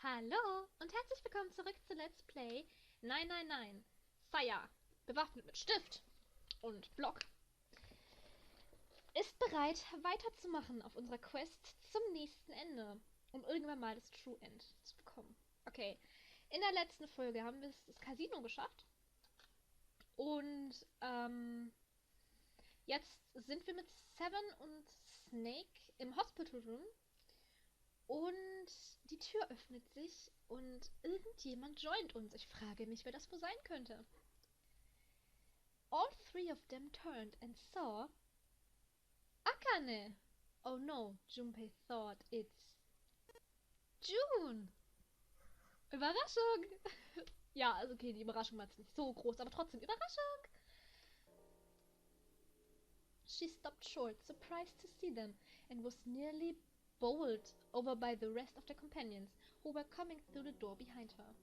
Hallo und herzlich willkommen zurück zu Let's Play Nein, nein, nein. Fire, bewaffnet mit Stift und Block, ist bereit weiterzumachen auf unserer Quest zum nächsten Ende, um irgendwann mal das True End zu bekommen. Okay, in der letzten Folge haben wir das Casino geschafft und jetzt sind wir mit Seven und Snake im Hospital Room. Und die Tür öffnet sich und irgendjemand joint uns. Ich frage mich, wer das wohl sein könnte. All three of them turned and saw Akane. Oh no, Junpei thought it's June. Überraschung. Ja, also okay, die Überraschung war jetzt nicht so groß, aber trotzdem Überraschung. She stopped short, surprised to see them, and was nearly bowled over by the rest of the companions, who were coming through the door behind her.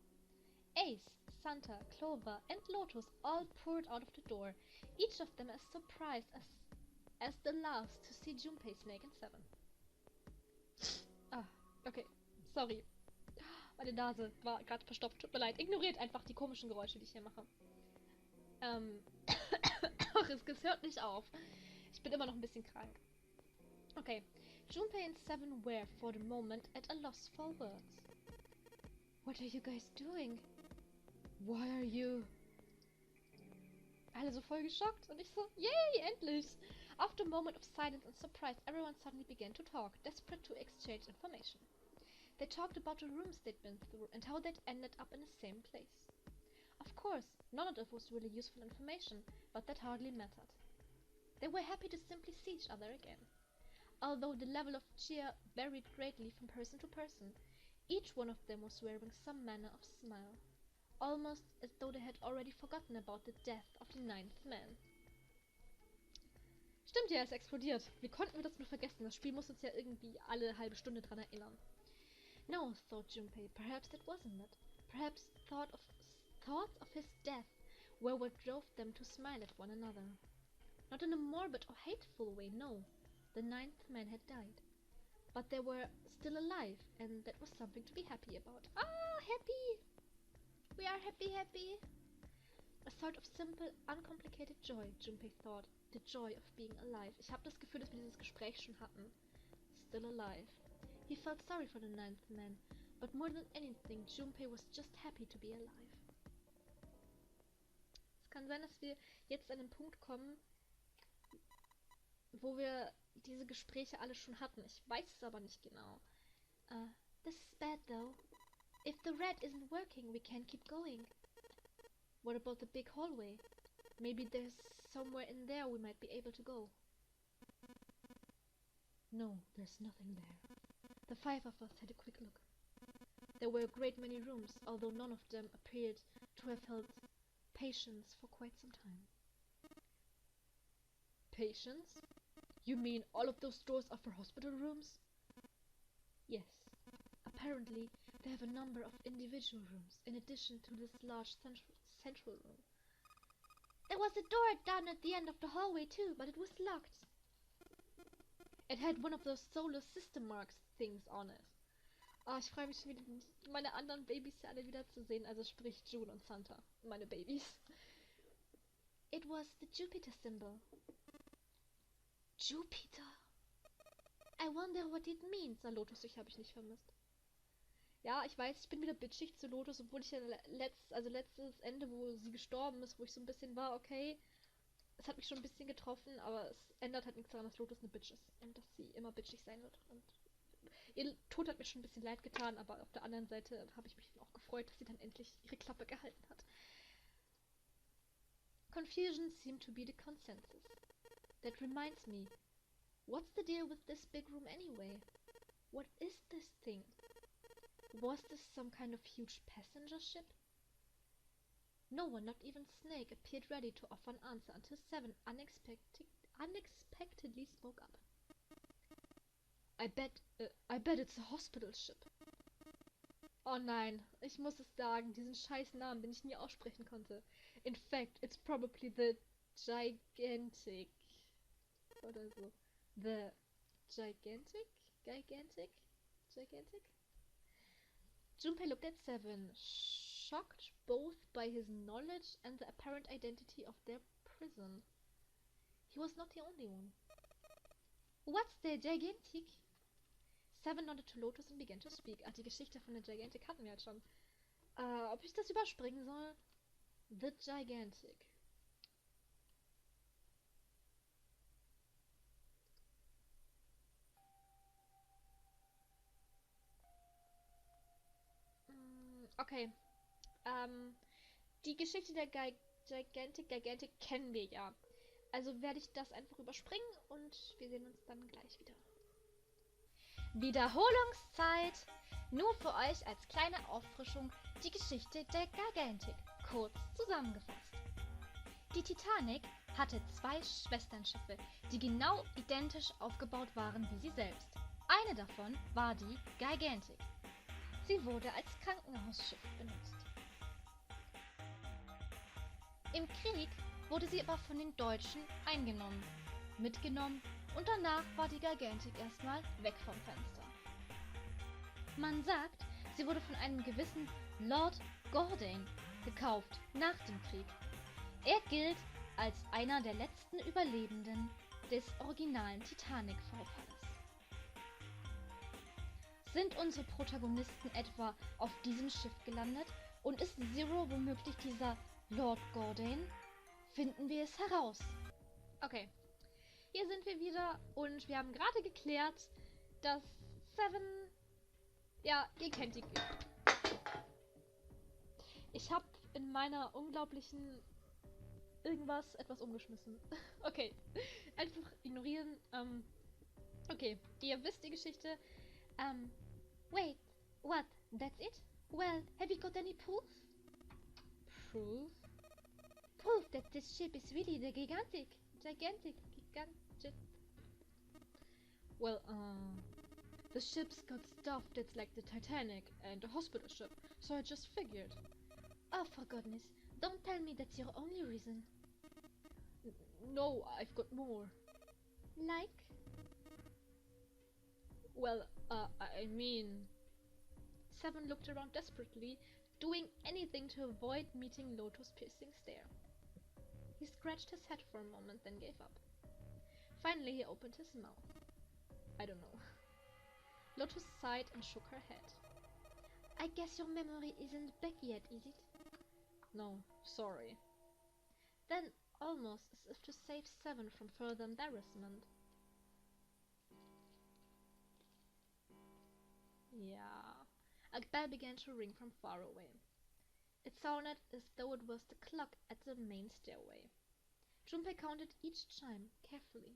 Ace, Santa, Clover, and Lotus all poured out of the door, each of them as surprised as the last to see Junpei, Snake, and Seven. Ah, okay, sorry. Meine Nase war gerade verstopft, tut mir leid. Ignoriert einfach die komischen Geräusche, die ich hier mache. Ach, es hört nicht auf. Ich bin immer noch ein bisschen krank. Okay. Junpei and Seven were, for the moment, at a loss for words. What are you guys doing? Why are you... Alle so voll geschockt und ich so, yay, endlich! After a moment of silence and surprise, everyone suddenly began to talk, desperate to exchange information. They talked about the rooms they'd been through and how they'd ended up in the same place. Of course, none of it was really useful information, but that hardly mattered. They were happy to simply see each other again. Although the level of cheer varied greatly from person to person, each one of them was wearing some manner of smile, almost as though they had already forgotten about the death of the ninth man. Stimmt ja, es explodiert. Wie konnten wir das nur vergessen? Das Spiel muss uns ja irgendwie alle halbe Stunde dran erinnern. No, thought Junpei, perhaps that wasn't it. Perhaps thoughts of his death were what drove them to smile at one another. Not in a morbid or hateful way, no. The ninth man had died. But they were still alive, and that was something to be happy about. Ah, happy! We are happy! A sort of simple, uncomplicated joy, Junpei thought. The joy of being alive. Ich habe das Gefühl, dass wir dieses Gespräch schon hatten. Still alive. He felt sorry for the ninth man, but more than anything, Junpei was just happy to be alive. Es kann sein, dass wir jetzt an den Punkt kommen, wo wir diese Gespräche alle schon hatten. Ich weiß es aber nicht genau. This is bad though. If the red isn't working, we can't keep going. What about the big hallway? Maybe there's somewhere in there we might be able to go. No, there's nothing there. The five of us had a quick look. There were a great many rooms, although none of them appeared to have held patients for quite some time. Patients? You mean all of those doors are for hospital rooms? Yes. Apparently, they have a number of individual rooms, in addition to this large central room. There was a door down at the end of the hallway too, but it was locked. It had one of those solar system marks things on it. Ah, ich freue mich schon wieder, meine anderen Babys hier alle wiederzusehen, also sprich June und Santa, meine Babys. It was the Jupiter symbol. Jupiter? I wonder what it means. Na, Lotus, dich habe ich nicht vermisst. Ja, ich weiß, ich bin wieder bitchig zu Lotus, obwohl ich ja letztes Ende, wo sie gestorben ist, wo ich so ein bisschen war, okay, es hat mich schon ein bisschen getroffen, aber es ändert halt nichts daran, dass Lotus eine Bitch ist und dass sie immer bitchig sein wird. Und ihr Tod hat mir schon ein bisschen leid getan, aber auf der anderen Seite habe ich mich dann auch gefreut, dass sie dann endlich ihre Klappe gehalten hat. Confusion seemed to be the consensus. That reminds me, what's the deal with this big room anyway? What is this thing? Was this some kind of huge passenger ship? No one, not even Snake, appeared ready to offer an answer until Seven unexpectedly spoke up. I bet it's a hospital ship. Oh nein, ich muss es sagen, diesen scheiß Namen, den ich nie aussprechen konnte. In fact, it's probably the gigantic... Oder so. The gigantic? Junpei looked at Seven, shocked both by his knowledge and the apparent identity of their prison. He was not the only one. What's the Gigantic? Seven nodded to Lotus and began to speak. Ah, die Geschichte von der Gigantic hatten wir jetzt schon. Ob ich das überspringen soll? The Gigantic. Okay. Die Geschichte der Gigantic kennen wir ja. Also werde ich das einfach überspringen und wir sehen uns dann gleich wieder. Wiederholungszeit! Nur für euch als kleine Auffrischung die Geschichte der Gigantic, kurz zusammengefasst. Die Titanic hatte 2 Schwesternschiffe, die genau identisch aufgebaut waren wie sie selbst. Eine davon war die Gigantic. Sie wurde als Krankenhausschiff benutzt. Im Krieg wurde sie aber von den Deutschen mitgenommen und danach war die Gigantic erstmal weg vom Fenster. Man sagt, sie wurde von einem gewissen Lord Gordon gekauft nach dem Krieg. Er gilt als einer der letzten Überlebenden des originalen Titanic-Vorfalls. Sind unsere Protagonisten etwa auf diesem Schiff gelandet und ist Zero womöglich dieser Lord Gordon? Finden wir es heraus. Okay, hier sind wir wieder und wir haben gerade geklärt, dass Seven, ja, ihr kennt die. Ich habe in meiner unglaublichen etwas umgeschmissen. Okay, einfach ignorieren. Okay, ihr wisst die Geschichte. Wait, what? That's it? Well, have you got any proof? Proof? Proof that this ship is really the gigantic. Well, the ship's got stuff that's like the Titanic and a hospital ship, so I just figured. Oh, for goodness, don't tell me that's your only reason. No, I've got more. Like? Well, I mean... Seven looked around desperately, doing anything to avoid meeting Lotus' piercing stare. He scratched his head for a moment, then gave up. Finally, he opened his mouth. I don't know. Lotus sighed and shook her head. I guess your memory isn't back yet, is it? No, sorry. Then, almost as if to save Seven from further embarrassment. Yeah. A bell began to ring from far away. It sounded as though it was the clock at the main stairway. Junpei counted each chime carefully.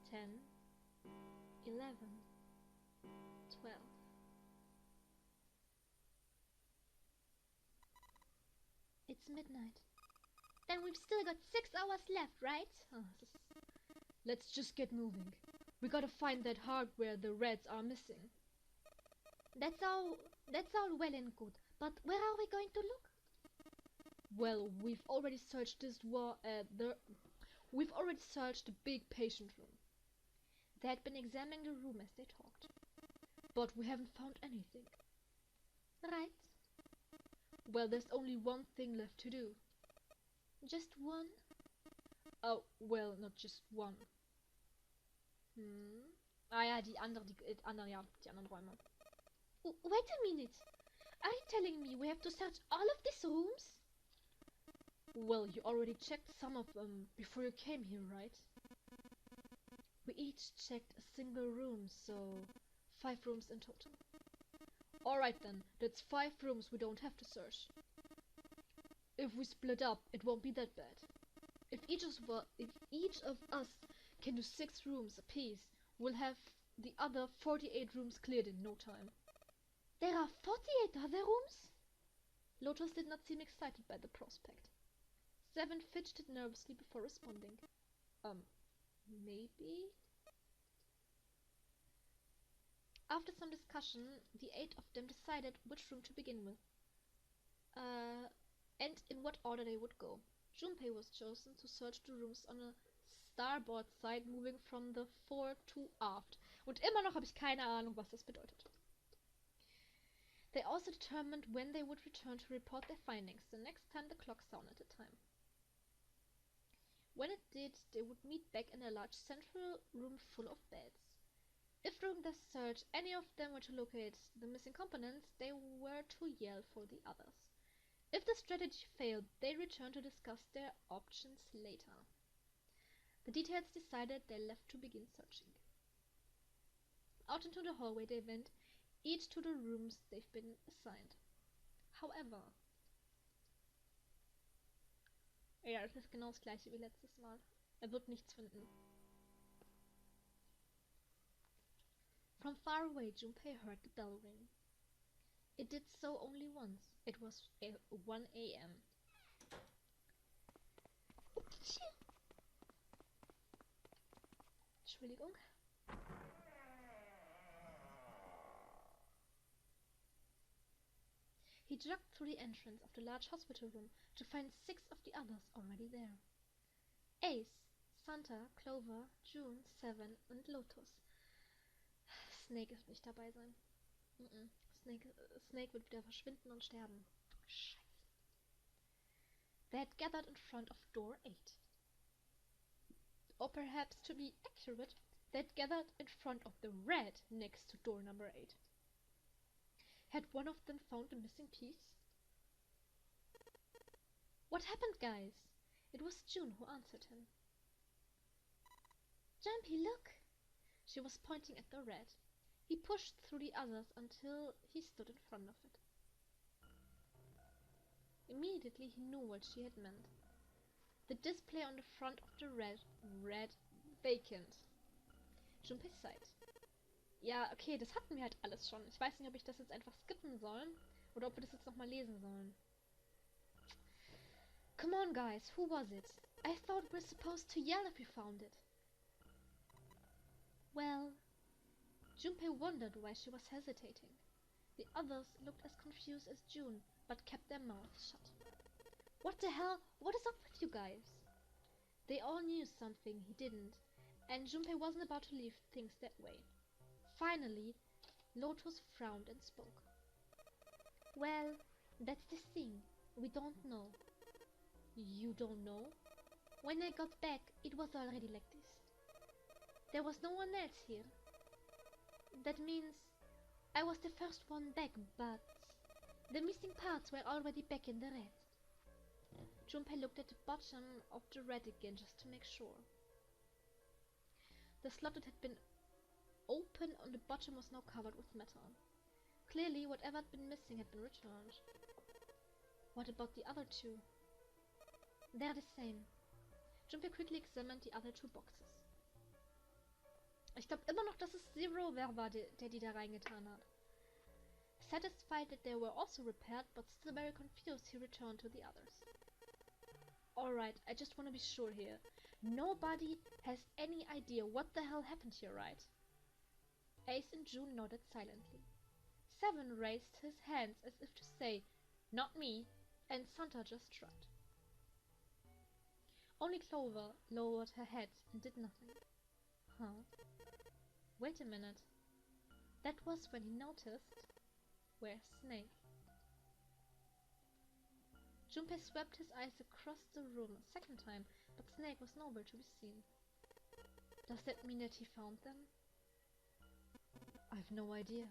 10, 11, 12. It's midnight. Then we've still got 6 hours left, right? Let's just get moving. We gotta find that hardware the Reds are missing. That's all well and good, but where are we going to look? Well, we've already searched the big patient room. They had been examining the room as they talked, but we haven't found anything. Right. Well, there's only one thing left to do. Just one? Oh, well, not just one. Ah ja, die anderen Räume. Wait a minute. Are you telling me we have to search all of these rooms? Well, you already checked some of them before you came here, right? We each checked a single room, so 5 rooms in total. Alright then, that's 5 rooms we don't have to search. If we split up, it won't be that bad. If each of us can do 6 rooms apiece, we'll have the other 48 rooms cleared in no time. There are 48 other rooms? Lotus did not seem excited by the prospect. Seven fidgeted nervously before responding. Maybe? After some discussion, the 8 of them decided which room to begin with. And in what order they would go. Junpei was chosen to search the rooms on a starboard side, moving from the fore to aft. Und immer noch habe ich keine Ahnung, was das bedeutet. They also determined when they would return to report their findings the next time the clock sounded the time. When it did, they would meet back in a large central room full of beds. If during their search any of them were to locate the missing components, they were to yell for the others. If the strategy failed, they returned to discuss their options later. The details decided, they left to begin searching. Out into the hallway they went, each to the rooms they've been assigned. However, ja, das ist genau das gleiche wie letztes Mal. Er wird nichts finden. From far away, Junpei heard the bell ring. It did so only once. It was 1 a.m. Entschuldigung. He jogged through the entrance of the large hospital room to find 6 of the others already there. Ace, Santa, Clover, June, Seven und Lotus. Snake wird nicht dabei sein. Snake wird wieder verschwinden und sterben. Scheiße. They had gathered in front of door 8. Or perhaps, to be accurate, they had gathered in front of the red next to door number 8. Had one of them found the missing piece? What happened, guys? It was June who answered him. Jumpy, look! She was pointing at the red. He pushed through the others until he stood in front of it. Immediately he knew what she had meant. The display on the front of the red read vacant. Junpei sighed. Ja, okay, das hatten wir halt alles schon. Ich weiß nicht, ob ich das jetzt einfach skippen soll oder ob wir das jetzt nochmal lesen sollen. Come on, guys, who was it? I thought we're supposed to yell if we found it. Well, Junpei wondered why she was hesitating. The others looked as confused as June, but kept their mouths shut. What the hell? What is up with you guys? They all knew something he didn't, and Junpei wasn't about to leave things that way. Finally, Lotus frowned and spoke. Well, that's the thing. We don't know. You don't know? When I got back, it was already like this. There was no one else here. That means I was the first one back, but the missing parts were already back in the red. Junpei looked at the bottom of the red again just to make sure. The slot that had been open on the bottom was now covered with metal. Clearly, whatever had been missing had been returned. What about the other 2? They're the same. Junpei quickly examined the other 2 boxes. Ich glaube immer noch, dass es Zero war, der die da reingetan hat. Satisfied that they were also repaired, but still very confused, he returned to the others. Alright, I just want to be sure here. Nobody has any idea what the hell happened here, right? Ace and June nodded silently. Seven raised his hands as if to say, not me, and Santa just shrugged. Only Clover lowered her head and did nothing. Huh? Wait a minute. That was when he noticed... Where's Snake? Junpei swept his eyes across the room a second time, but Snake was nowhere to be seen. Does that mean that he found them? I've no idea.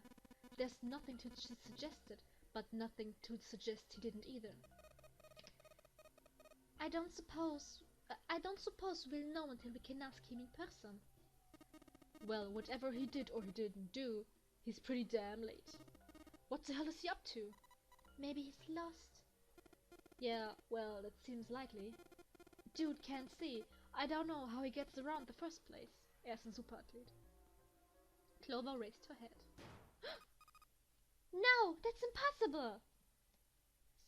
There's nothing to suggest it, but nothing to suggest he didn't either. I don't suppose we'll know until we can ask him in person. Well, whatever he did or he didn't do, he's pretty damn late. What the hell is he up to? Maybe he's lost. Yeah, well, that seems likely. Dude can't see. I don't know how he gets around the first place. Er ist ein Superathlet. Clover raised her head. No, that's impossible!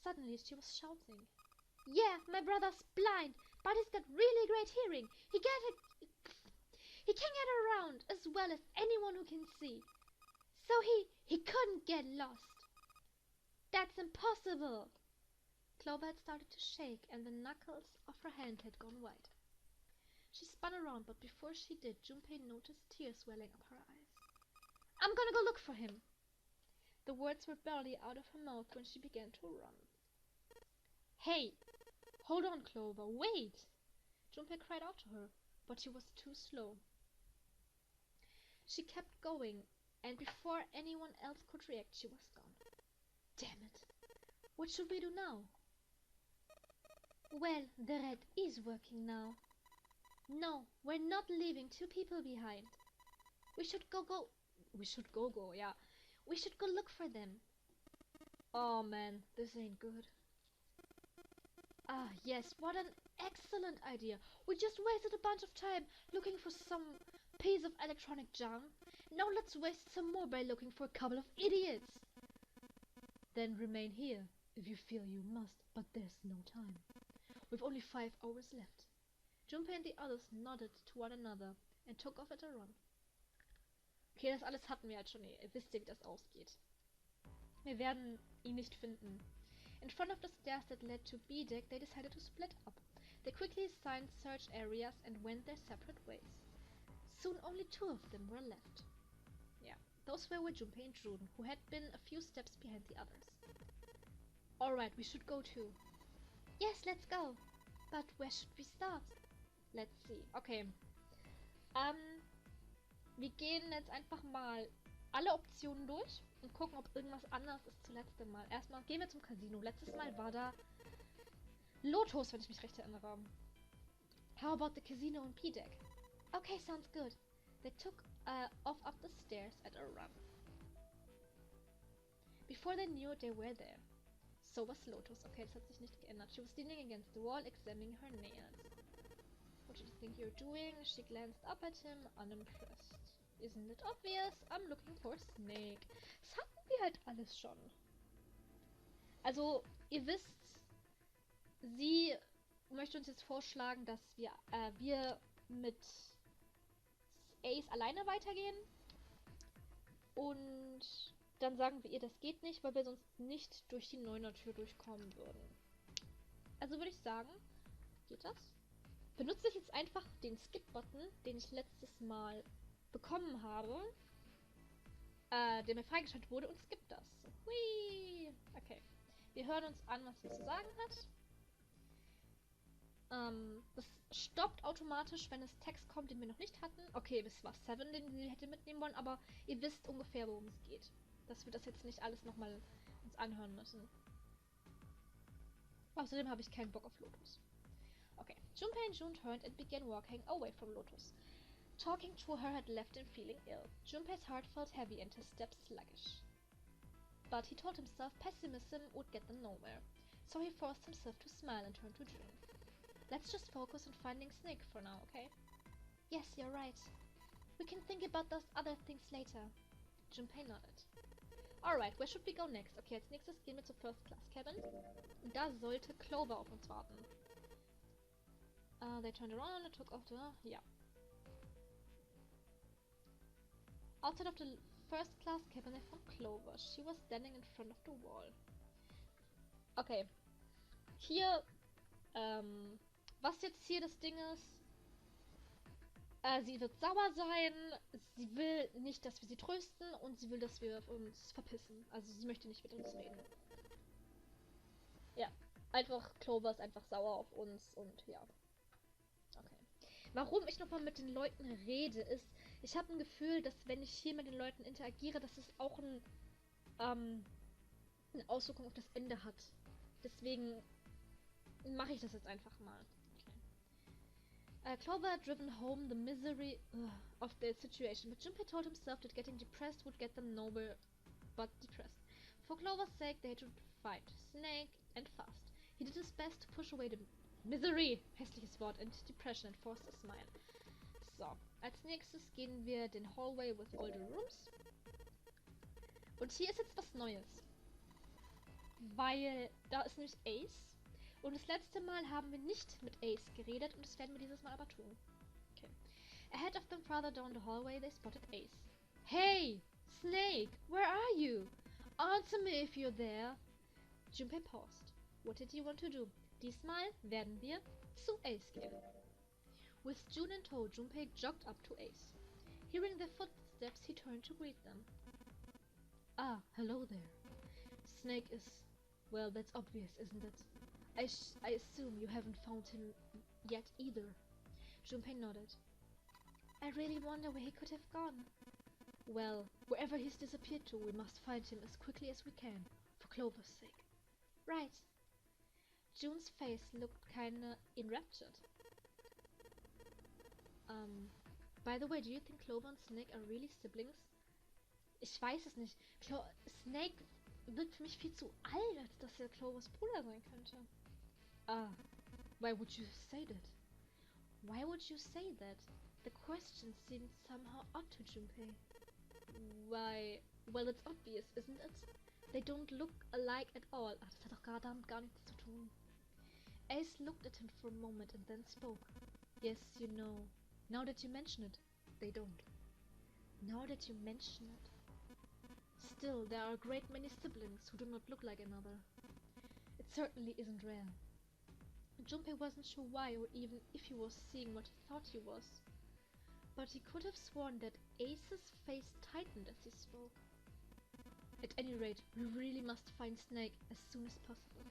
Suddenly she was shouting. Yeah, my brother's blind, but he's got really great hearing. He can get around as well as anyone who can see. So he couldn't get lost. That's impossible! Clover had started to shake, and the knuckles of her hand had gone white. She spun around, but before she did, Junpei noticed tears welling up her eyes. I'm gonna go look for him! The words were barely out of her mouth when she began to run. Hey! Hold on, Clover, wait! Junpei cried out to her, but she was too slow. She kept going, and before anyone else could react, she was gone. Damn it! What should we do now? Well, the red is working now. No, we're not leaving 2 people behind. We should go, yeah. We should go look for them. Oh man, this ain't good. Ah, yes, what an excellent idea. We just wasted a bunch of time looking for some piece of electronic junk. Now let's waste some more by looking for a couple of idiots. Then remain here, if you feel you must, but there's no time. We've only 5 hours left. Junpei and the others nodded to one another and took off at a run. Okay, das alles hatten wir halt schon. Ihr wisst ja, wie das ausgeht. Wir werden ihn nicht finden. In front of the stairs that led to B deck, they decided to split up. They quickly assigned search areas and went their separate ways. Soon only 2 of them were left. Yeah, those were Junpei and Jun, who had been a few steps behind the others. Alright, we should go too. Yes, let's go. But where should we start? Let's see. Okay. Wir gehen jetzt einfach mal alle Optionen durch und gucken, ob irgendwas anders ist zum letzten Mal. Erstmal gehen wir zum Casino. Letztes Mal war da Lotus, wenn ich mich recht erinnere. How about the casino and P-Deck? Okay, sounds good. They took off up the stairs at a run. Before they knew it, they were there. So was Lotus. Okay, das hat sich nicht geändert. She was leaning against the wall, examining her nails. What do you think you're doing? She glanced up at him, unimpressed. Isn't it obvious? I'm looking for Snake. Das hatten wir halt alles schon. Also, ihr wisst, sie möchte uns jetzt vorschlagen, dass wir mit Ace alleine weitergehen. Und dann sagen wir ihr, das geht nicht, weil wir sonst nicht durch die 9er Tür durchkommen würden. Also würde ich sagen, geht das? Benutze ich jetzt einfach den Skip-Button, den ich letztes Mal bekommen habe, der mir freigeschaltet wurde, und skip das. Hui! Okay. Wir hören uns an, was sie zu sagen hat. Das stoppt automatisch, wenn es Text kommt, den wir noch nicht hatten. Okay, das war 7, den sie hätte mitnehmen wollen, aber ihr wisst ungefähr, worum es geht. Dass wir das jetzt nicht alles nochmal uns anhören müssen. Außerdem habe ich keinen Bock auf Lotus. Okay. Junpei and Jun turned and began walking away from Lotus. Talking to her had left him feeling ill. Junpei's heart felt heavy and his steps sluggish. But he told himself pessimism would get them nowhere. So he forced himself to smile and turn to Jun. Let's just focus on finding Snake for now, okay? Yes, you're right. We can think about those other things later. Junpei nodded. Alright, where should we go next? Okay, als nächstes gehen wir zur First Class Cabin. Und da sollte Clover auf uns warten. They turned around and took off the... Yeah. Outside of the first class cabin, they found Clover. She was standing in front of the wall. Okay. Hier, was jetzt hier das Ding ist, sie wird sauer sein, sie will nicht, dass wir sie trösten und sie will, dass wir uns verpissen. Also sie möchte nicht mit uns reden. Ja, einfach, Clover ist einfach sauer auf uns und ja. Okay. Warum ich nochmal mit den Leuten rede, ist, ich habe ein Gefühl, dass wenn ich hier mit den Leuten interagiere, dass es auch eine Auswirkung auf das Ende hat. Deswegen mache ich das jetzt einfach mal. Okay. Clover had driven home the misery of the situation, but Junpei told himself that getting depressed would get them nowhere but depressed. For Clover's sake, they had to fight Snake and fast. He did his best to push away the misery, hässliches Wort, and depression and forced a smile. So, als nächstes gehen wir den Hallway with all the rooms. Und hier ist jetzt was Neues. Weil da ist nämlich Ace. Und das letzte Mal haben wir nicht mit Ace geredet und das werden wir dieses Mal aber tun. Okay. Ahead of them further down the hallway they spotted Ace. Hey! Snake! Where are you? Answer me if you're there! Junpei paused. What did you want to do? Diesmal werden wir zu Ace gehen. With Jun in tow, Junpei jogged up to Ace. Hearing their footsteps, he turned to greet them. Ah, hello there. Snake is... Well, that's obvious, isn't it? I assume you haven't found him yet either. Junpei nodded. I really wonder where he could have gone. Well, wherever he's disappeared to, we must find him as quickly as we can, for Clover's sake. Right. June's face looked kinda enraptured. By the way, do you think Clover und Snake are really siblings? Ich weiß es nicht. Snake wirkt für mich viel zu alt, als dass er Clovers Bruder sein könnte. Ah, why would you say that? Why would you say that? The question seemed somehow odd to Junpei. Why? Well, it's obvious, isn't it? They don't look alike at all. Ah, das hat doch damit gar nichts zu tun. Ace looked at him for a moment and then spoke. Yes, you know. Now that you mention it, they don't. Now that you mention it. Still, there are a great many siblings who do not look like another. It certainly isn't rare. Junpei wasn't sure why or even if he was seeing what he thought he was. But he could have sworn that Ace's face tightened as he spoke. At any rate, we really must find Snake as soon as possible.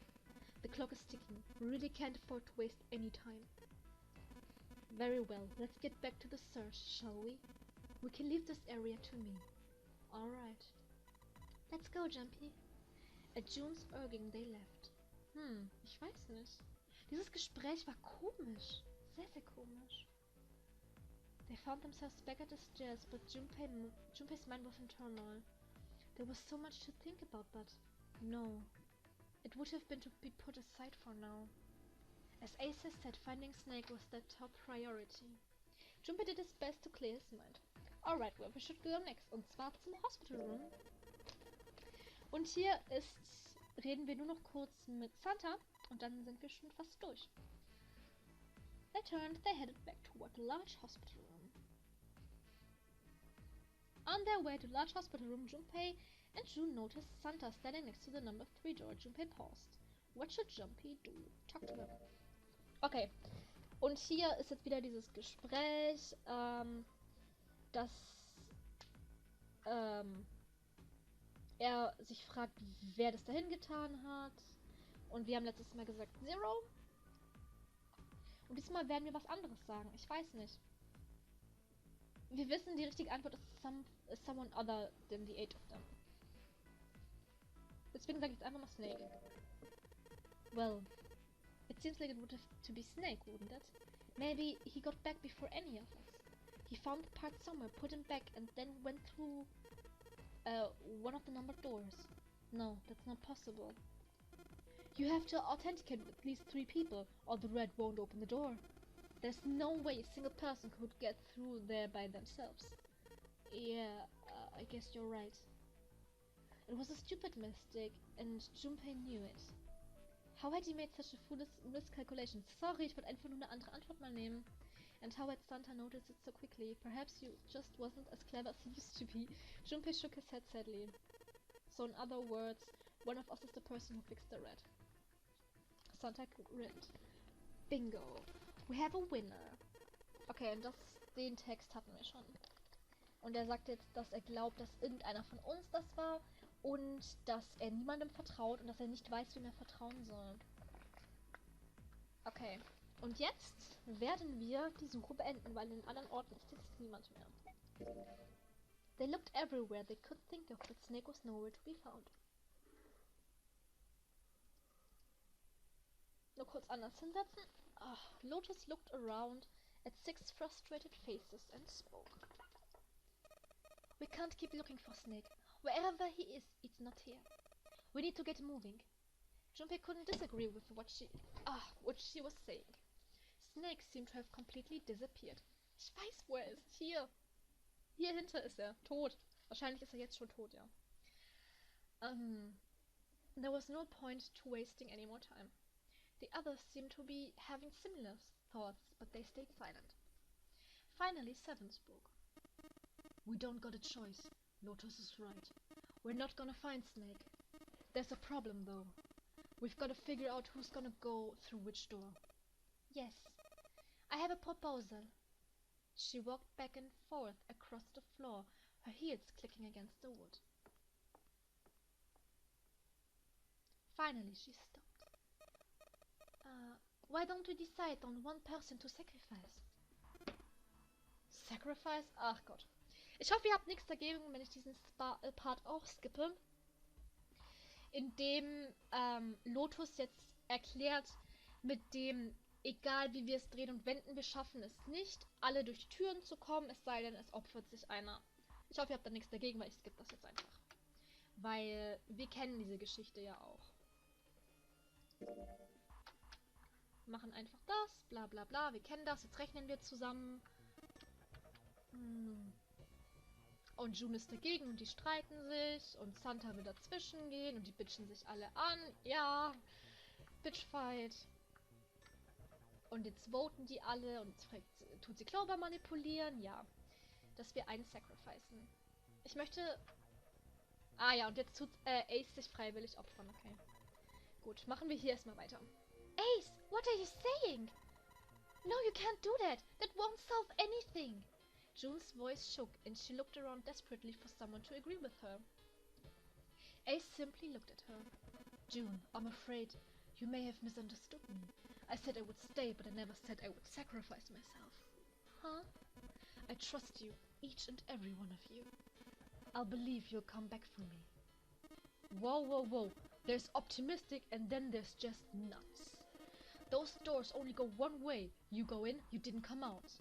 The clock is ticking. We really can't afford to waste any time. Very well, let's get back to the search, shall we? We can leave this area to me. Alright. Let's go, Jumpy. At June's urging, they left. Ich weiß nicht. Dieses Gespräch war komisch. Sehr, sehr komisch. They found themselves back at the stairs, but Junpei's mind was in turmoil. There was so much to think about, but no. It would have been to be put aside for now. As Ace has said, finding Snake was their top priority. Junpei did his best to clear his mind. Alright, where we should go next? Und zwar zum Hospital Room. Und hier reden wir nur noch kurz mit Santa und dann sind wir schon fast durch. They turned, they headed back toward the large hospital room. On their way to the large hospital room, Junpei and June noticed Santa standing next to the number 3 door. Junpei paused. What should Junpei do? Talk to him. Okay, und hier ist jetzt wieder dieses Gespräch, dass er sich fragt, wer das dahin getan hat. Und wir haben letztes Mal gesagt Zero. Und diesmal werden wir was anderes sagen. Ich weiß nicht. Wir wissen, die richtige Antwort ist someone other than the 8 of them. Deswegen sage ich jetzt einfach mal Snake. Well, it seems like it would have to be Snake, wouldn't it? Maybe he got back before any of us. He found the part somewhere, put him back, and then went through one of the numbered doors. No, that's not possible. You have to authenticate with at least 3 people, or the red won't open the door. There's no way a single person could get through there by themselves. Yeah, I guess you're right. It was a stupid mistake, and Junpei knew it. How had he made such a foolish miscalculation? Sorry, ich wollte einfach nur eine andere Antwort mal nehmen. And how had Santa noticed it so quickly? Perhaps you just wasn't as clever as he used to be. Junpei shook his head sadly. So in other words, one of us is the person who fixed the red. Santa grinned. Bingo. We have a winner. Okay, und den Text hatten wir schon. Und er sagt jetzt, dass er glaubt, dass irgendeiner von uns das war und dass er niemandem vertraut und dass er nicht weiß, wem er vertrauen soll. Okay. Und jetzt werden wir die Suche beenden, weil in anderen Orten ist jetzt niemand mehr. They looked everywhere they could think of, but Snake was nowhere to be found. Nur kurz anders hinsetzen. Lotus looked around at 6 frustrated faces and spoke. We can't keep looking for Snake. Wherever he is, it's not here. We need to get moving. Junpei couldn't disagree with what she was saying. Snake seemed to have completely disappeared. Ich weiß, wo er ist. Hier. Hier hinter ist er. Tot. Wahrscheinlich ist er jetzt schon tot, ja. There was no point to wasting any more time. The others seemed to be having similar thoughts, but they stayed silent. Finally, Seven spoke. We don't got a choice. Lotus is right. We're not gonna find Snake. There's a problem, though. We've gotta figure out who's gonna go through which door. Yes. I have a proposal. She walked back and forth across the floor, her heels clicking against the wood. Finally, she stopped. Why don't we decide on one person to sacrifice? Sacrifice? Ach Gott. Ich hoffe, ihr habt nichts dagegen, wenn ich diesen Part auch skippe. In dem Lotus jetzt erklärt, mit dem, egal wie wir es drehen und wenden, wir schaffen es nicht, alle durch die Türen zu kommen, es sei denn, es opfert sich einer. Ich hoffe, ihr habt da nichts dagegen, weil ich skippe das jetzt einfach. Weil wir kennen diese Geschichte ja auch. Machen einfach das, bla bla bla, wir kennen das, jetzt rechnen wir zusammen. Und June ist dagegen und die streiten sich und Santa will dazwischen gehen und die bitchen sich alle an. Ja, Bitchfight. Und jetzt voten die alle und tut sie Clover manipulieren? Ja. Dass wir einen sacrificen. Ich möchte... Ah ja, und jetzt tut Ace sich freiwillig opfern, okay. Gut, machen wir hier erstmal weiter. Ace, what are you saying? No, you can't do that. That won't solve anything. June's voice shook and she looked around desperately for someone to agree with her. Ace simply looked at her. June, I'm afraid you may have misunderstood me. I said I would stay, but I never said I would sacrifice myself. Huh? I trust you, each and every one of you. I'll believe you'll come back for me. Whoa, whoa, whoa. There's optimistic and then there's just nuts. Those doors only go one way. You go in, you didn't come out.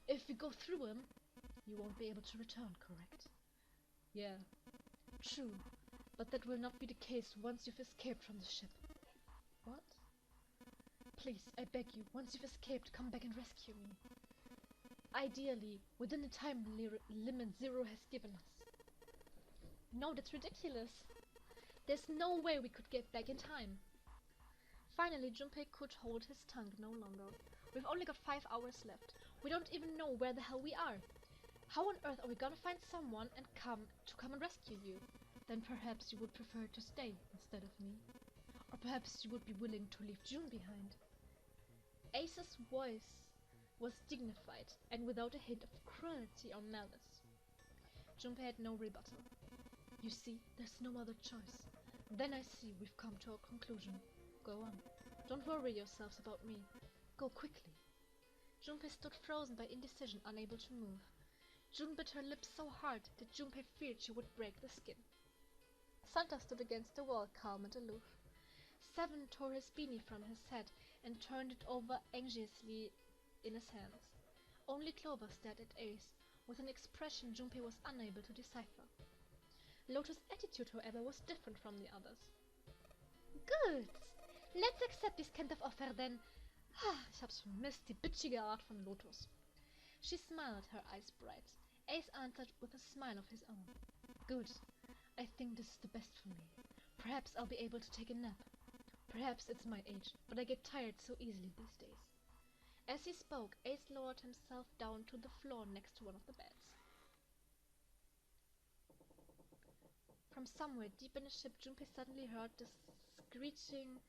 If we go through them, you won't be able to return, correct? Yeah, true. But that will not be the case once you've escaped from the ship. What? Please, I beg you, once you've escaped, come back and rescue me. Ideally, within the time limit Zero has given us. No, that's ridiculous. There's no way we could get back in time. Finally, Junpei could hold his tongue no longer. We've only got 5 hours left. We don't even know where the hell we are. How on earth are we gonna find someone and come and rescue you? Then perhaps you would prefer to stay instead of me. Or perhaps you would be willing to leave June behind. Ace's voice was dignified and without a hint of cruelty or malice. Junpei had no rebuttal. You see, there's no other choice. Then I see we've come to a conclusion. Go on. Don't worry yourselves about me. Go quickly. Junpei stood frozen by indecision, unable to move. June bit her lips so hard that Junpei feared she would break the skin. Santa stood against the wall, calm and aloof. Seven tore his beanie from his head and turned it over anxiously in his hands. Only Clover stared at Ace, with an expression Junpei was unable to decipher. Lotus' attitude, however, was different from the others. Good! Let's accept this kind of offer then. Ich hab's vermisst, die bitchige Art von Lotus. She smiled, her eyes bright. Ace answered with a smile of his own. Good. I think this is the best for me. Perhaps I'll be able to take a nap. Perhaps it's my age, but I get tired so easily these days. As he spoke, Ace lowered himself down to the floor next to one of the beds. From somewhere deep in the ship, Junpei suddenly heard the screeching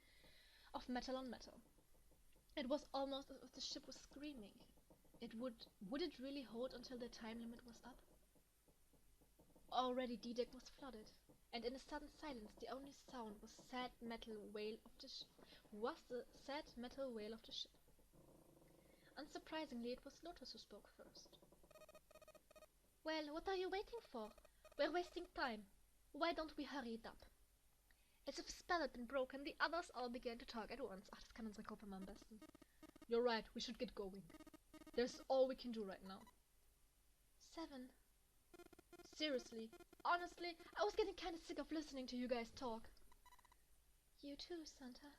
of metal on metal. It was almost as if the ship was screaming. Would it really hold until the time limit was up? Already D-Deck was flooded, and in a sudden silence the only sound was the sad metal wail of the ship. Unsurprisingly, it was Lotus who spoke first. Well, what are you waiting for? We're wasting time. Why don't we hurry it up? As if a spell had been broken, the others all began to talk at once. Ach, das kann unsere Gruppe mal am besten. You're right, we should get going. There's all we can do right now. 7. Seriously, honestly, I was getting kinda sick of listening to you guys talk. You too, Santa.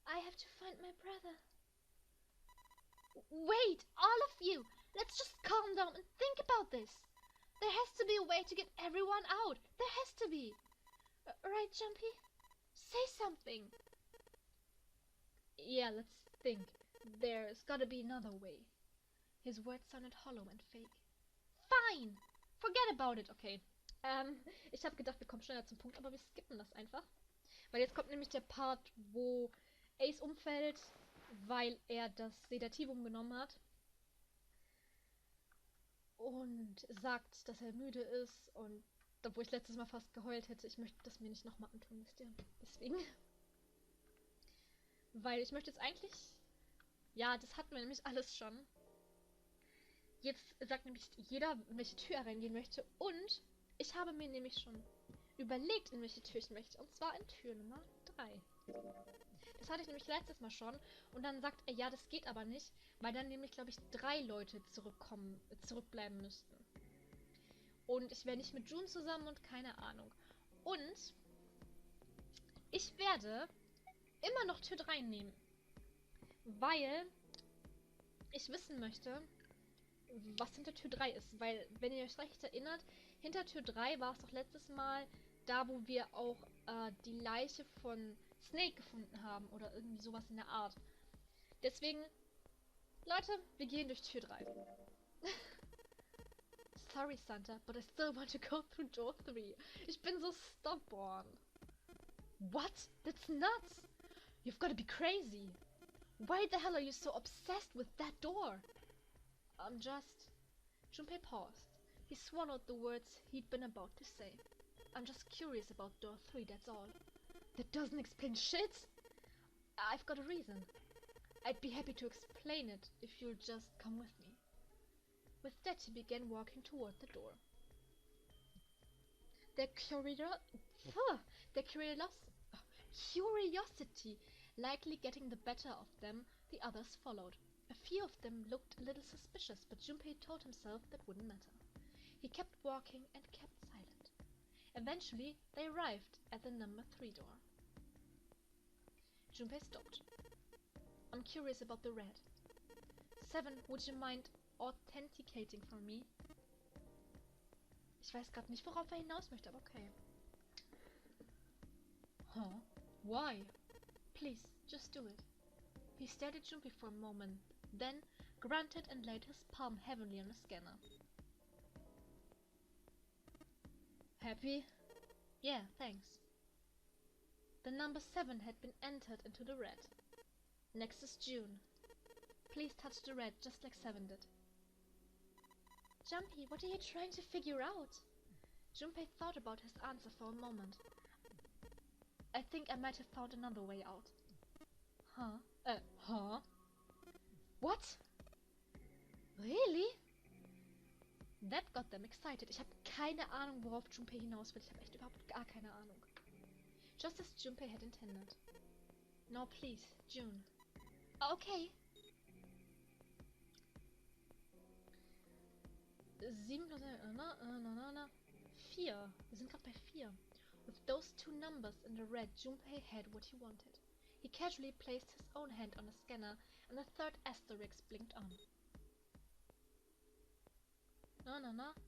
I have to find my brother. Wait, all of you! Let's just calm down and think about this. There has to be a way to get everyone out. There has to be. Right, Jumpy? Say something. Yeah, let's think. There's gotta be another way. His words sounded hollow and fake. Fine! Forget about it, okay. Ich habe gedacht, wir kommen schneller zum Punkt, aber wir skippen das einfach. Weil jetzt kommt nämlich der Part, wo Ace umfällt, weil er das Sedativum genommen hat. Und sagt, dass er müde ist und Da, wo ich letztes Mal fast geheult hätte. Ich möchte das mir nicht nochmal antun, wisst ihr? Deswegen. Weil ich möchte jetzt eigentlich... Ja, das hatten wir nämlich alles schon. Jetzt sagt nämlich jeder, in welche Tür er reingehen möchte. Und ich habe mir nämlich schon überlegt, in welche Tür ich möchte. Und zwar in Tür Nummer 3. Das hatte ich nämlich letztes Mal schon. Und dann sagt er, ja, das geht aber nicht. Weil dann nämlich, glaube ich, 3 Leute zurückbleiben müssten. Und ich wäre nicht mit June zusammen und keine Ahnung. Und ich werde immer noch Tür 3 nehmen. Weil ich wissen möchte, was hinter Tür 3 ist. Weil, wenn ihr euch recht erinnert, hinter Tür 3 war es doch letztes Mal da, wo wir auch die Leiche von Snake gefunden haben. Oder irgendwie sowas in der Art. Deswegen, Leute, wir gehen durch Tür 3. Sorry, Santa, but I still want to go through door 3. Ich bin so stubborn. What? That's nuts! You've got to be crazy. Why the hell are you so obsessed with that door? I'm just... Junpei paused. He swallowed the words he'd been about to say. I'm just curious about door 3, that's all. That doesn't explain shit! I've got a reason. I'd be happy to explain it if you'll just come with me. With that, he began walking toward the door. Their curiosity likely getting the better of them, the others followed. A few of them looked a little suspicious, but Junpei told himself that wouldn't matter. He kept walking and kept silent. Eventually, they arrived at the number 3 door. Junpei stopped. I'm curious about the red. 7, would you mind authenticating for me? Ich weiß gerade nicht, worauf er hinaus möchte, aber okay. Huh? Why? Please, just do it. He stared at Junpei for a moment, then grunted and laid his palm heavily on the scanner. Happy? Yeah, thanks. The number 7 had been entered into the red. Next is June. Please touch the red just like 7 did. Jumpy, what are you trying to figure out? Junpei thought about his answer for a moment. I think I might have found another way out. Huh? What? Really? That got them excited. Ich habe keine Ahnung, worauf Junpei hinaus will. Ich habe echt überhaupt gar keine Ahnung. Just as Junpei had intended. No, please, June. Okay. 7 plus 4. Wir sind gerade bei 4. With those 2 numbers in the red, Junpei had what he wanted. He casually placed his own hand on the scanner, and the 3rd asterisk blinked on.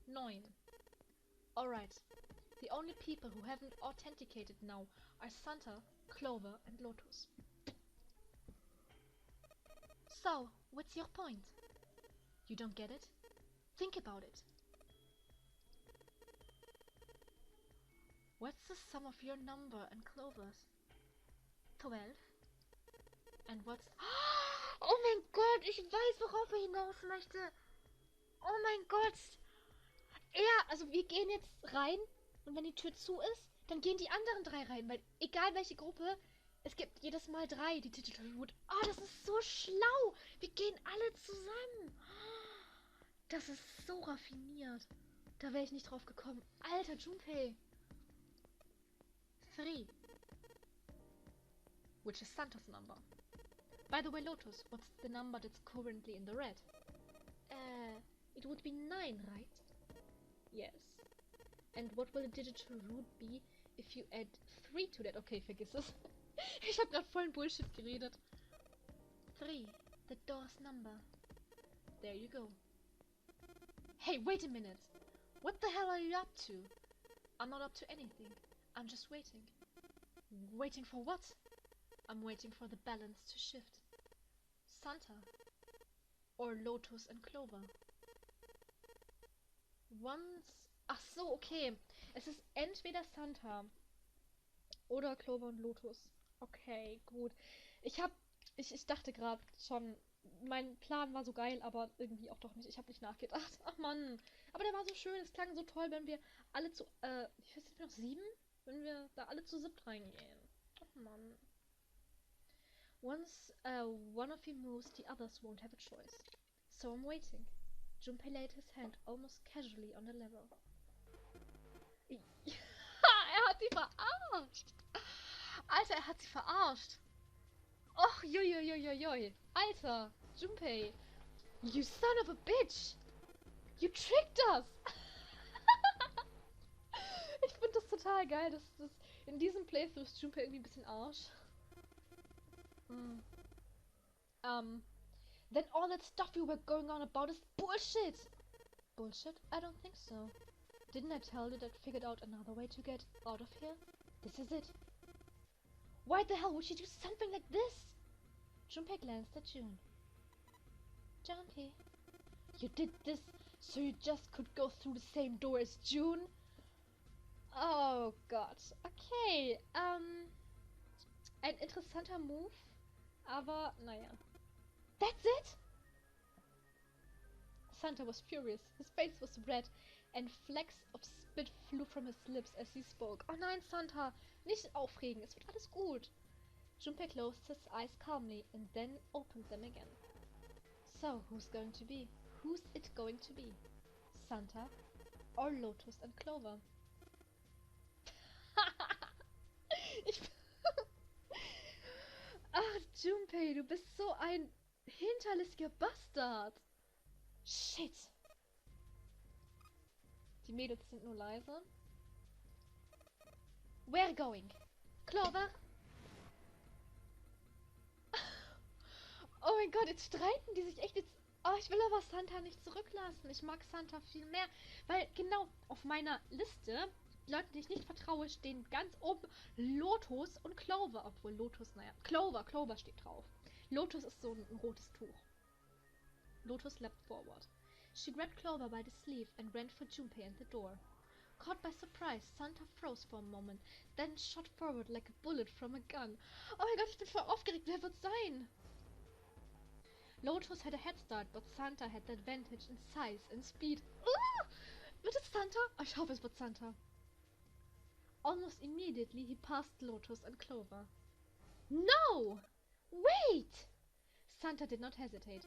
9. Alright. The only people who haven't authenticated now are Santa, Clover, and Lotus. So, what's your point? You don't get it? Think about it. What's the sum of your number and Clover's? 12. And what's... Oh mein Gott, ich weiß, worauf er hinaus möchte. Oh mein Gott. Also wir gehen jetzt rein und wenn die Tür zu ist, dann gehen die anderen 3 rein, weil egal welche Gruppe, es gibt jedes Mal 3, die Digital Root. Oh, das ist so schlau. Wir gehen alle zusammen. Das ist so raffiniert. Da wäre ich nicht drauf gekommen. Alter, Junpei. 3. Which is Santa's number. By the way, Lotus, what's the number that's currently in the red? It would be 9, right? Yes. And what will the digital root be if you add 3 to that? Okay, vergiss es. Ich habe gerade vollen Bullshit geredet. 3. The door's number. There you go. Hey, wait a minute. What the hell are you up to? I'm not up to anything. I'm just waiting. Waiting for what? I'm waiting for the balance to shift. Santa. Or Lotus and Clover. Ach so, okay. Es ist entweder Santa oder Clover und Lotus. Okay, gut. Ich dachte gerade schon, mein Plan war so geil, aber irgendwie auch doch nicht. Ich habe nicht nachgedacht. Ach Mann. Aber der war so schön. Es klang so toll, wenn wir alle zu, ich weiß nicht, noch 7? Wenn wir da alle zu 7 reingehen. Ach Mann. Once one of you moves, the others won't have a choice. So I'm waiting. Junpei laid his hand almost casually on the lever. Er hat sie verarscht. Alter, er hat sie verarscht. Och, joi. Alter, Junpei. You son of a bitch. You tricked us. Ich finde das total geil, dass das in diesem Playthrough ist Junpei irgendwie ein bisschen Arsch. Then all that stuff you were going on about is bullshit. Bullshit? I don't think so. Didn't I tell you that I figured out another way to get out of here? This is it. Why the hell would she do something like this? Junpei glanced at June. Junpei, you did this so you just could go through the same door as June? Oh Gott. Okay, ein interessanter Move, aber naja. That's it? Santa was furious. His face was red and flecks of spit flew from his lips as he spoke. Oh nein, Santa, nicht aufregen, es wird alles gut. Junpei closed his eyes calmly and then opened them again. So, who's it going to be? Santa or Lotus and Clover? ich Ach, Junpei, du bist so ein hinterlistiger Bastard. Shit. Die Mädels sind nur leise. We're going. Clover? Oh mein Gott, jetzt streiten die sich echt jetzt. Oh, ich will aber Santa nicht zurücklassen. Ich mag Santa viel mehr. Weil genau auf meiner Liste, die Leute, die ich nicht vertraue, stehen ganz oben Lotus und Clover. Obwohl Lotus, naja, Clover steht drauf. Lotus ist so ein rotes Tuch. Lotus leapt forward. She grabbed Clover by the sleeve and ran for Junpei and the door. Caught by surprise, Santa froze for a moment, then shot forward like a bullet from a gun. Oh mein Gott, ich bin voll aufgeregt. Wer wird's sein? Lotus had a head start, but Santa had the advantage in size and speed. Wird es Santa? Ich hoffe, es wird Santa. Almost immediately, he passed Lotus and Clover. No! Wait! Santa did not hesitate.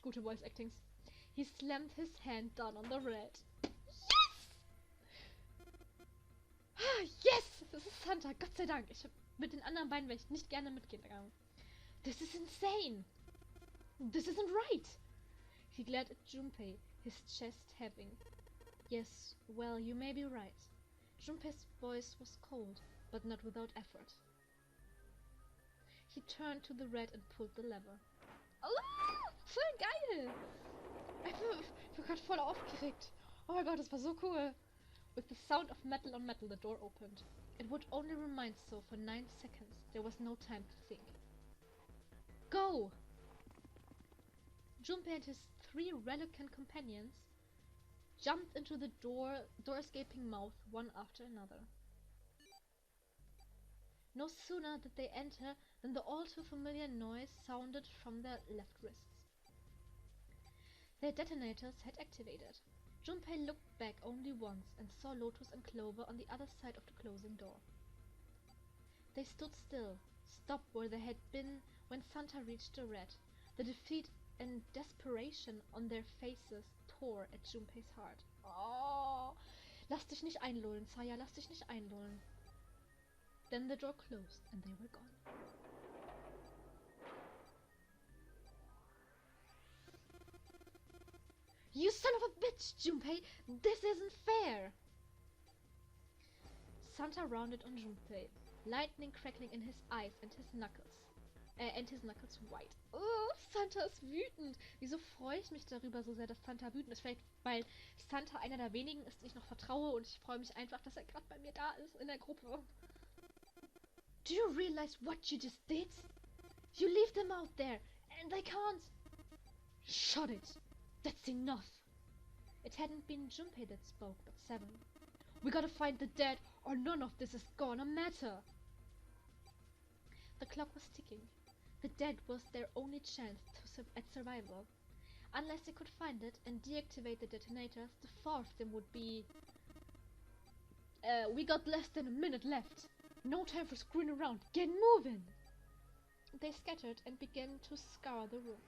Gute Voice Actings. He slammed his hand down on the red. Yes! Yes! Das ist Santa, Gott sei Dank. Mit den anderen beiden wäre ich nicht gerne mitgegangen. This is insane! This isn't right! He glared at Junpei, his chest heaving. Yes, well, you may be right. Junpei's voice was cold, but not without effort. He turned to the red and pulled the lever. Oh, voll geil! Ich bin gerade voll aufgeregt. Oh mein Gott, das war so cool. With the sound of metal on metal, the door opened. It would only remain so for 9 seconds. There was no time to think. Go! Junpei and his 3 reluctant companions jumped into the door's gaping mouth, one after another. No sooner did they enter than the all too familiar noise sounded from their left wrists. Their detonators had activated. Junpei looked back only once and saw Lotus and Clover on the other side of the closing door. They stood still, stopped where they had been when Santa reached the red. The defeat and desperation on their faces tore at Junpei's heart. Oh, lass dich nicht einlullen, Saya, lass dich nicht einlullen. Then the door closed and they were gone. You son of a bitch, Junpei! This isn't fair! Santa rounded on Junpei, lightning crackling in his eyes and his knuckles white. Oh, Santa ist wütend! Wieso freue ich mich darüber so sehr, dass Santa wütend ist? Vielleicht, weil Santa einer der wenigen ist, den ich noch vertraue und ich freue mich einfach, dass er gerade bei mir da ist in der Gruppe. Do you realize what you just did? You leave them out there and they can't... Shut it! That's enough! It hadn't been Junpei that spoke, but 7. We gotta find the dead, or none of this is gonna matter! The clock was ticking. The dead was their only chance at survival. Unless they could find it and deactivate the detonators, the thought of them would be... we got less than a minute left. No time for screwing around. Get moving! They scattered and began to scour the room.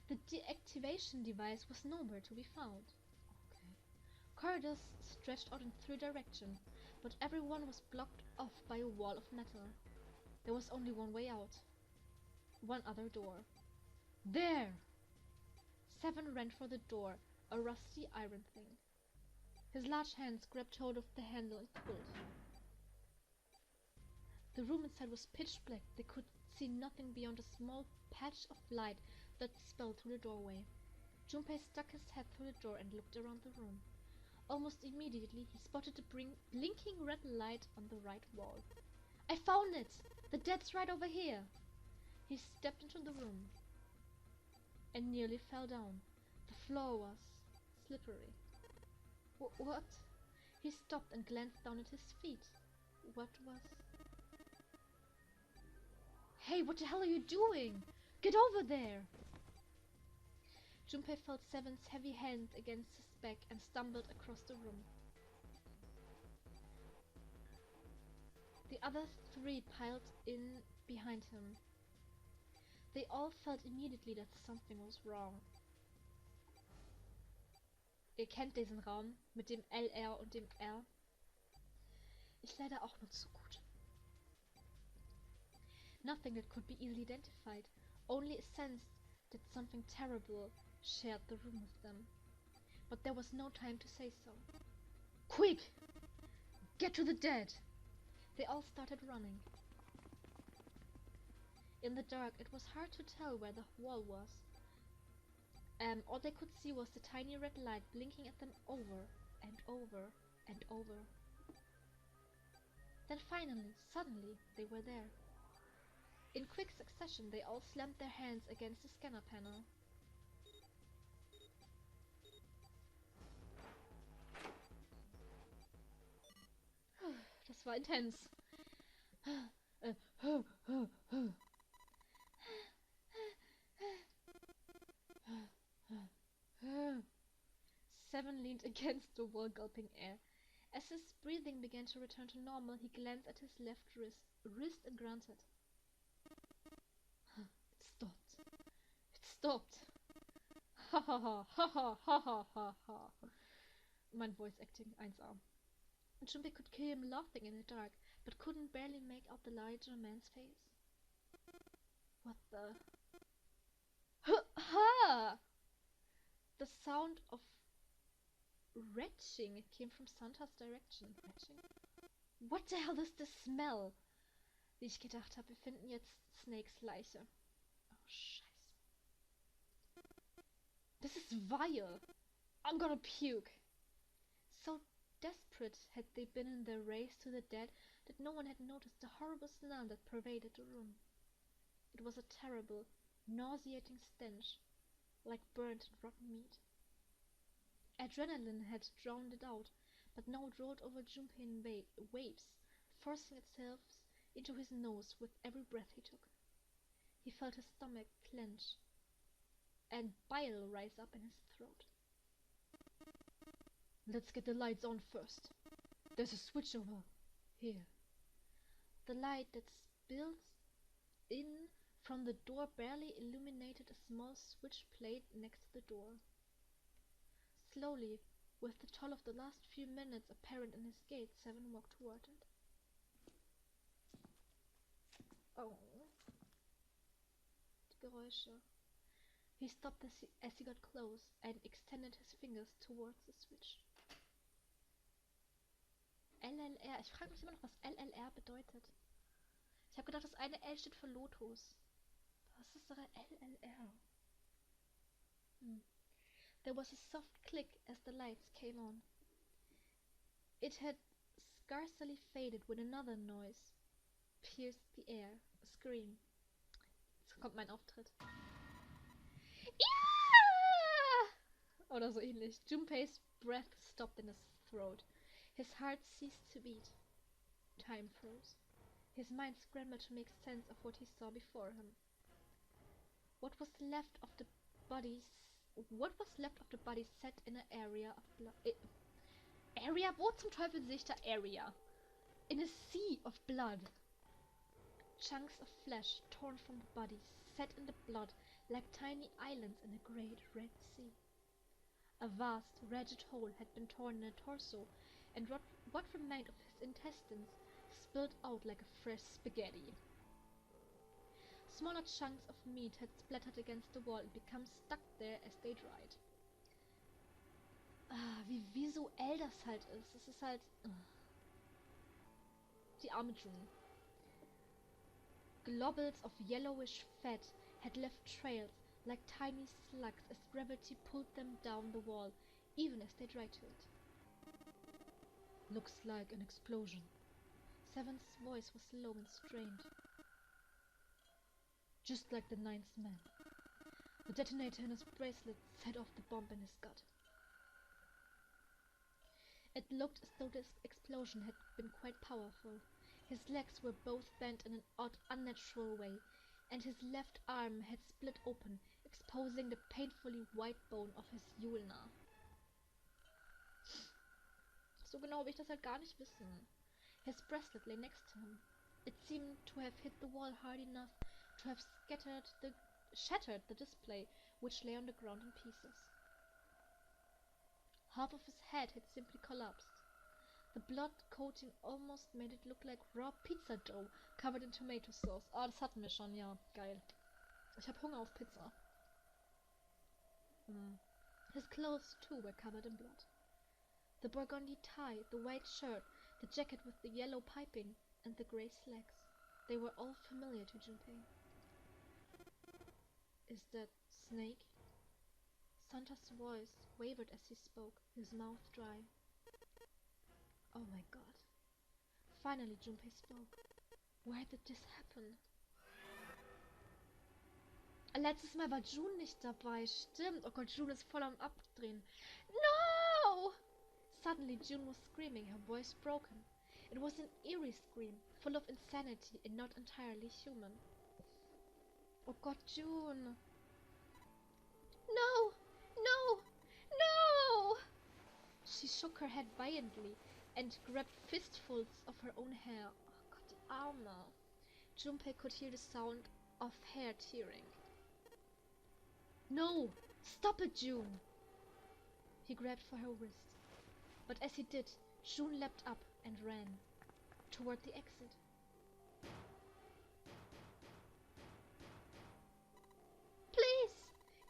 The deactivation device was nowhere to be found. Okay. Corridors stretched out in 3 directions, but everyone was blocked off by a wall of metal. There was only one way out. One other door. There! Seven ran for the door, a rusty iron thing. His large hands grabbed hold of the handle and pulled. The room inside was pitch black. They could see nothing beyond a small patch of light that spilled through the doorway. Junpei stuck his head through the door and looked around the room. Almost immediately, he spotted a blinking red light on the right wall. I found it! The dead's right over here! He stepped into the room and nearly fell down. The floor was slippery. What? He stopped and glanced down at his feet. What was... Hey, what the hell are you doing? Get over there! Junpei felt Seven's heavy hand against his back and stumbled across the room. The other 3 piled in behind him. They all felt immediately that something was wrong. Ihr kennt diesen Raum mit dem LR und dem R. Ich leider auch nur zu gut. Nothing that could be easily identified, only a sense that something terrible shared the room with them. But there was no time to say so. Quick! Get to the dead! They all started running. In the dark, it was hard to tell where the wall was. All they could see was the tiny red light blinking at them over and over and over. Then finally, suddenly, they were there. In quick succession, they all slammed their hands against the scanner panel. Das war intens. 7 leaned against the wall, gulping air. As his breathing began to return to normal, he glanced at his left wrist and grunted. It stopped. It stopped. Ha ha ha ha ha ha ha ha. Mein voice acting 1A. Junpei could hear him laughing in the dark, but couldn't barely make out the larger man's face. What the... Ha! The sound of retching came from Santa's direction. Retching? What the hell is this smell? Wie ich gedacht habe, wir finden jetzt Snakes Leiche. Oh, scheiße. This is vile. I'm gonna puke. So desperate had they been in their race to the dead that no one had noticed the horrible smell that pervaded the room. It was a terrible, nauseating stench, like burnt and rotten meat. Adrenaline had drowned it out, but now it rolled over Junpei in waves, forcing itself into his nose with every breath he took. He felt his stomach clench and bile rise up in his throat. Let's get the lights on first. There's a switch over here. The light that spilled in from the door barely illuminated a small switch plate next to the door. Slowly, with the toll of the last few minutes apparent in his gait, Seven walked toward it. Oh. Die Geräusche. He stopped as he got close and extended his fingers towards the switch. LLR. Ich frage mich immer noch, was LLR bedeutet. Ich habe gedacht, das eine L steht für Lotus. Was ist da LLR? There was a soft click as the lights came on. It had scarcely faded when another noise pierced the air. A scream. Jetzt kommt mein Auftritt. Ja! Oder so ähnlich. Junpei's breath stopped in his throat. His heart ceased to beat. Time froze. His mind scrambled to make sense of what he saw before him. What was left of the body sat in an area of blood. Area? Wo zum Teufel sehe ich da Area? In a sea of blood. Chunks of flesh torn from the body sat in the blood like tiny islands in a great red sea. A vast, ragged hole had been torn in the torso, and what remained of his intestines spilled out like a fresh spaghetti. Smaller chunks of meat had splattered against the wall and become stuck there as they dried. Wie visuell das halt ist. Es ist halt... Die arme June. Globules of yellowish fat had left trails like tiny slugs as gravity pulled them down the wall, even as they dried to it. Looks like an explosion. Seven's voice was low and strained. Just like the ninth man. The detonator in his bracelet set off the bomb in his gut. It looked as though this explosion had been quite powerful. His legs were both bent in an odd, unnatural way, and his left arm had split open, exposing the painfully white bone of his ulna. So genau will ich das halt gar nicht wissen. His bracelet lay next to him. It seemed to have hit the wall hard enough to have shattered the display, which lay on the ground in pieces. Half of his head had simply collapsed. The blood coating almost made it look like raw pizza dough covered in tomato sauce. Ah, das hatten wir schon, ja, geil. Ich hab Hunger auf Pizza. His clothes too were covered in blood. The burgundy tie, the white shirt, the jacket with the yellow piping, and the grey slacks. They were all familiar to Junpei. Is that Snake? Santa's voice wavered as he spoke, his mouth dry. Oh my god. Finally Junpei spoke. Where did this happen? Letztes Mal war June nicht dabei. Stimmt. Oh Gott, June ist voll am Abdrehen. No! Suddenly June was screaming, her voice broken. It was an eerie scream, full of insanity and not entirely human. Oh Gott, June! No! No! No! She shook her head violently and grabbed fistfuls of her own hair. Oh Gott, die Arme! Junpei could hear the sound of hair tearing. No! Stop it, June! He grabbed for her wrist. But as he did, June leapt up and ran toward the exit. Please!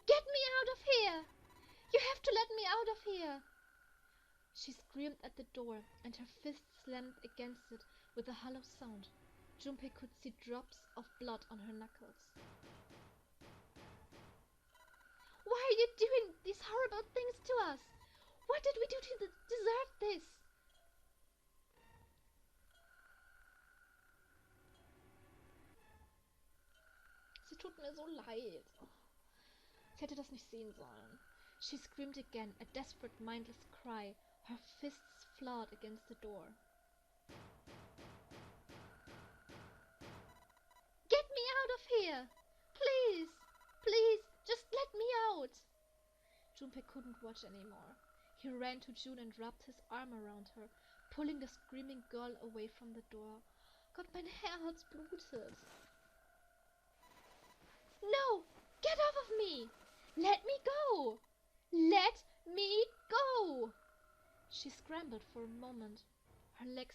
Get me out of here! You have to let me out of here! She screamed at the door, and her fist slammed against it with a hollow sound. Junpei could see drops of blood on her knuckles. Why are you doing these horrible things to us? What did we do to deserve this? Sie tut mir so leid. Sie hätte das nicht sehen sollen. She screamed again, a desperate, mindless cry, her fists fought against the door. Get me out of here! Please! Please! Just let me out! Junpei couldn't watch anymore. He ran to June and wrapped his arm around her, pulling the screaming girl away from the door. Gott, mein Herz blutet. No! Get off of me! Let me go! Let me go! She scrambled for a moment, her legs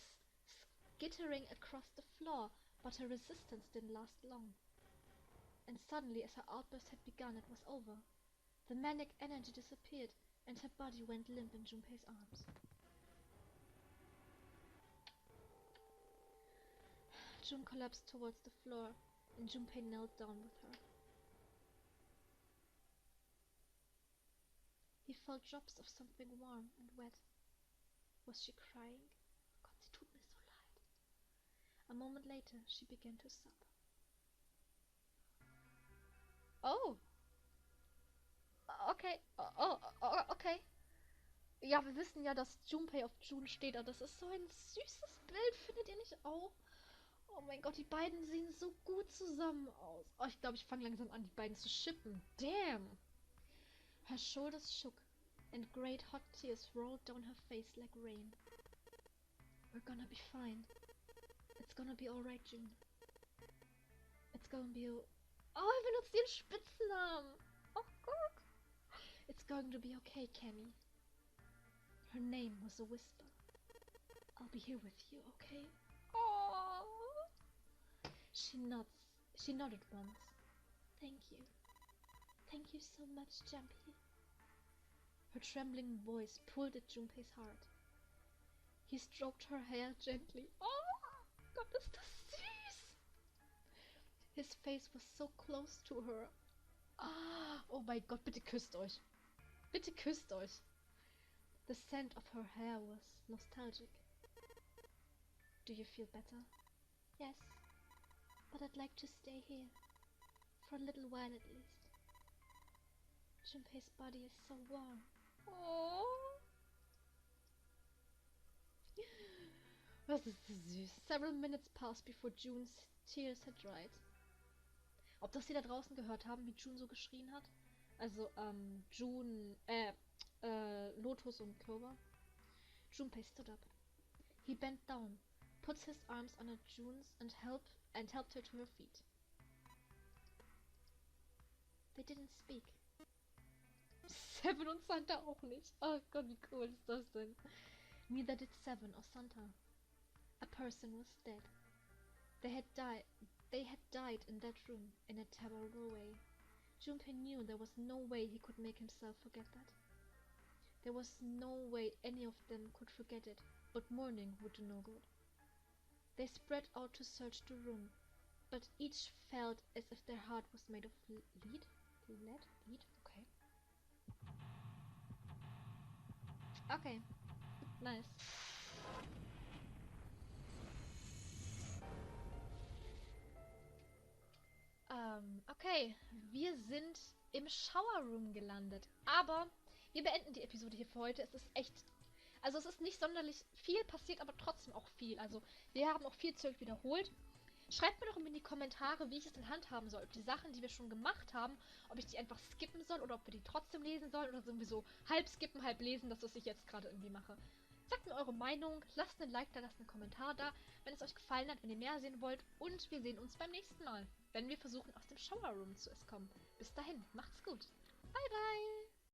skittering across the floor, but her resistance didn't last long. And suddenly, as her outburst had begun, it was over. The manic energy disappeared, and her body went limp in Junpei's arms. June collapsed towards the floor, and Junpei knelt down with her. He felt drops of something warm and wet. Was she crying? Gott, sie tut mir so leid. A moment later, she began to sob. Oh! Okay, okay. Ja, wir wissen ja, dass Junpei auf June steht, aber das ist so ein süßes Bild, findet ihr nicht auch? Oh mein Gott, die beiden sehen so gut zusammen aus. Oh, ich glaube, ich fange langsam an, die beiden zu shippen. Damn! Her shoulders shook, and great hot tears rolled down her face like rain. We're gonna be fine. It's gonna be alright, June. It's gonna be... Oh, er benutzt ihren Spitznamen! Oh Gott! It's going to be okay, Cammy. Her name was a whisper. I'll be here with you, okay? Oh! She nodded once. Thank you. Thank you so much, Jumpy. Her trembling voice pulled at Junpei's heart. He stroked her hair gently. Oh, Gott, ist das süß! His face was so close to her. Ah, oh mein Gott, bitte küsst euch. Bitte küsst euch. The scent of her hair was nostalgic. Do you feel better? Yes, but I'd like to stay here. For a little while at least. Junpei's body is so warm. Oh. Was ist so süß. Several minutes passed before June's tears had dried. Ob das die da draußen gehört haben, wie June so geschrien hat? Also, Lotus und Clover. Junpei stood up. He bent down, put his arms under June's and helped her to her feet. They didn't speak. Seven und Santa auch nicht. Oh Gott, wie cool ist das denn? Neither did Seven or Santa. A person was dead. They had died in that room in a terrible way. Junpei knew there was no way he could make himself forget that. There was no way any of them could forget it, but mourning would do no good. They spread out to search the room, but each felt as if their heart was made of lead? Lead? Okay. Okay. Nice. Okay. Wir sind im Shower Room gelandet. Aber wir beenden die Episode hier für heute. Es ist echt... Also es ist nicht sonderlich viel passiert, aber trotzdem auch viel. Also wir haben auch viel Zeug wiederholt. Schreibt mir doch in die Kommentare, wie ich es in Hand haben soll. Ob die Sachen, die wir schon gemacht haben, ob ich die einfach skippen soll oder ob wir die trotzdem lesen sollen oder irgendwie so halb skippen, halb lesen, das, was ich jetzt gerade irgendwie mache. Sagt mir eure Meinung, lasst einen Like da, lasst einen Kommentar da, wenn es euch gefallen hat, wenn ihr mehr sehen wollt. Und wir sehen uns beim nächsten Mal, wenn wir versuchen, aus dem Shower Room zu kommen. Bis dahin, macht's gut. Bye, bye.